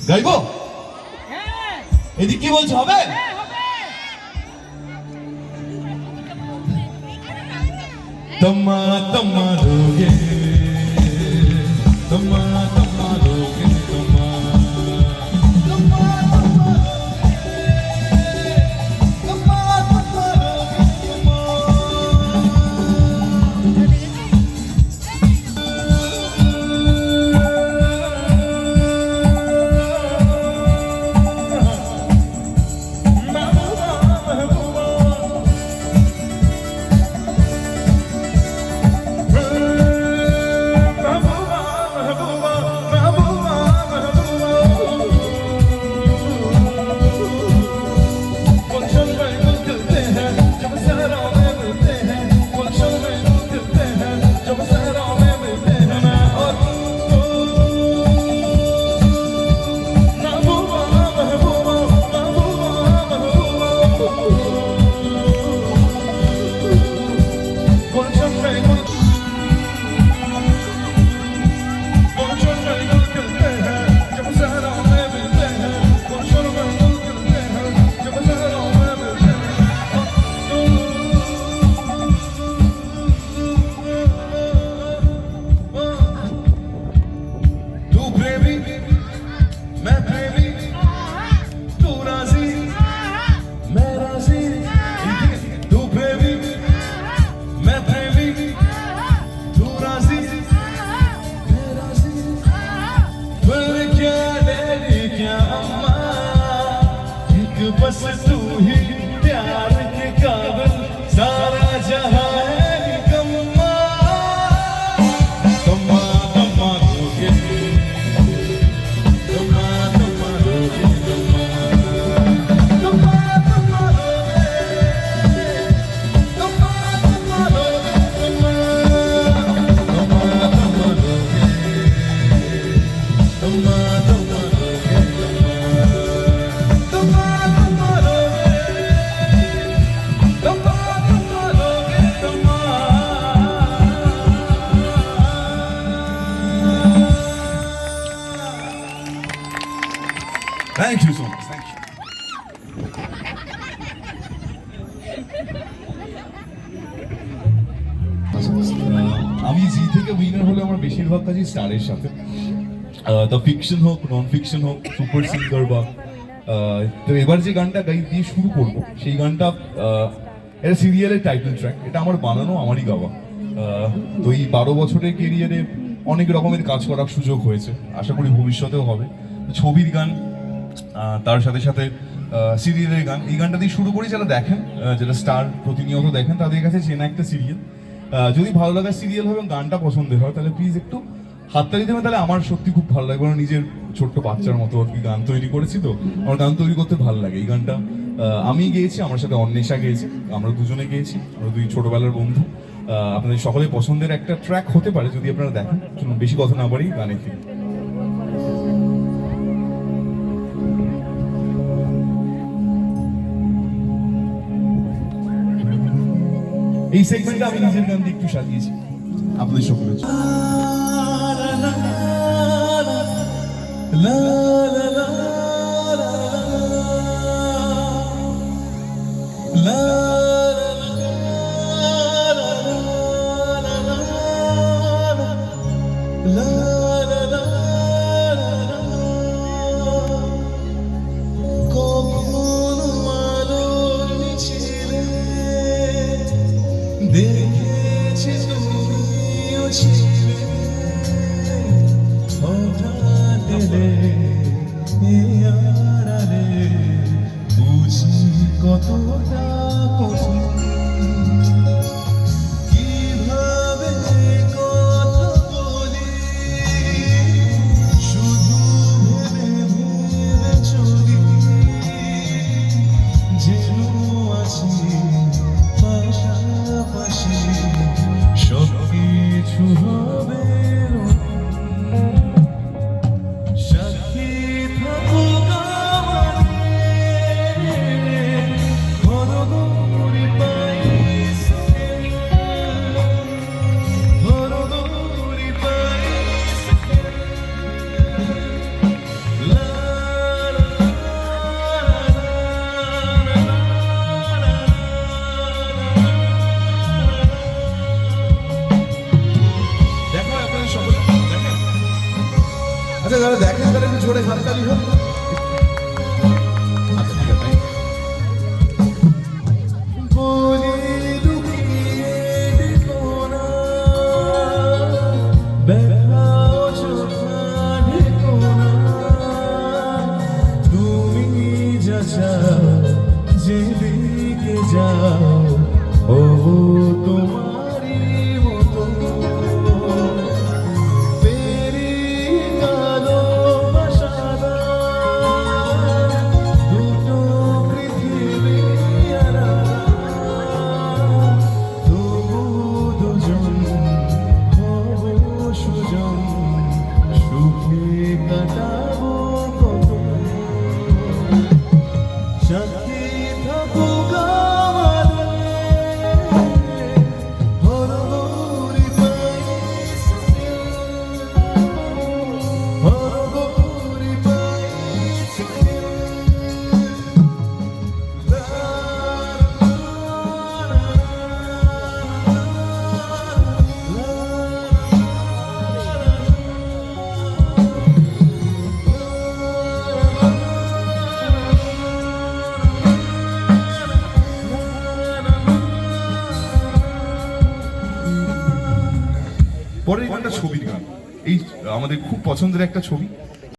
গাইবো? এদিক কি বলছো, হবে? তম্মা তম্মা রোগে তম্মা তম্মা রোগে তম্মা তম্মা তম্মা তম্মা তম্মা রোগে তম্মা। बस तू ही प्यार के काबिल सारा जहां है निकम्मा। तम्मा तम्मा रोगे तम्मा तम्मा रोगे तम्मा तम्मा तम्मा रोगे तम्मा तम्मा रोगे तम्मा तम्मा तम्मा रोगे तम्मा तम्मा रोगे तम्मा Thank you so much. Thank you. আমি জি থেকে উইনার হলে আমার বেশিরভাগ কাজই স্টারের সাথে, দ্য ফিকশন হোক নন ফিকশন হোক সুপার সিঙ্গার বা তো এবার যে গানটা গাই দিয়ে শুরু করবো সেই গানটা এটা সিরিয়ালের টাইটেল ট্র্যাক। এটা আমার বানানো, আমারই গাওয়া। তো এই 12 বছরের কেরিয়ারে অনেক রকমের কাজ করার সুযোগ হয়েছে, আশা করি ভবিষ্যতেও হবে। ছবির গান, তার সাথে সাথে সিরিয়ালের গান। এই গানটা দিয়ে শুরু করি, যারা দেখেন, যারা স্টার প্রতিনিয়ত দেখেন, তাদের কাছে চেনা একটা সিরিয়াল। যদি ভালো লাগার সিরিয়াল হয় এবং গানটা পছন্দের হয় তাহলে প্লিজ একটু হাততালি দেবেন। তাহলে আমার সত্যি খুব ভালো লাগে, নিজের ছোট্ট বাচ্চার মতো আর কি গান তৈরি করেছি। তো আমার গান তৈরি করতে ভালো লাগে। এই গানটা আমি গেয়েছি, আমার সাথে অন্বেষা গেয়েছে, আমরা দুজনে গেয়েছি, আমরা দুই ছোটবেলার বন্ধু। আপনাদের সকলে পছন্দের একটা ট্র্যাক হতে পারে যদি আপনারা দেখেন। চলুন বেশি কথা না বাড়ি, গানে ফিরি। এই সেগমেন্টে আমি নিজের গান দিয়ে একটু সাজিয়েছি আপনাদের সকলের জন্য। দেখেছি তুমিও ছিলে হঠাৎ এলে আড়ালে, বুঝি কতটা কঠিন, কিভাবে কথা বলি, শুধু ভেবে ভেবে চলি, যেন আছি পাশাপাশি, সব কিছু হবে সাক্ষী থাকুক আমাদের ঘরঘরি যারা দেখেন তারা একটু জোরে হাততালি হোক। আচ্ছা ঠিক আছে। বলে লুকিয়ে দেখো না, ব্যথা অযথা ঢেকো না, তুমি যা চাও যেদিকে যাও ও তোমারই মতো। তেরি কালো বাসাদা দুটো পৃথিবী আলাদা, তবু দুজন হব সুজন, সুখে কাটাবো কত। সাথী থাকুক আমাদের, হরগৌরী পাইছে, হরগৌরী পাইছে। পরের গানটা ছবির গান। এই আমাদের খুব পছন্দের একটা ছবি।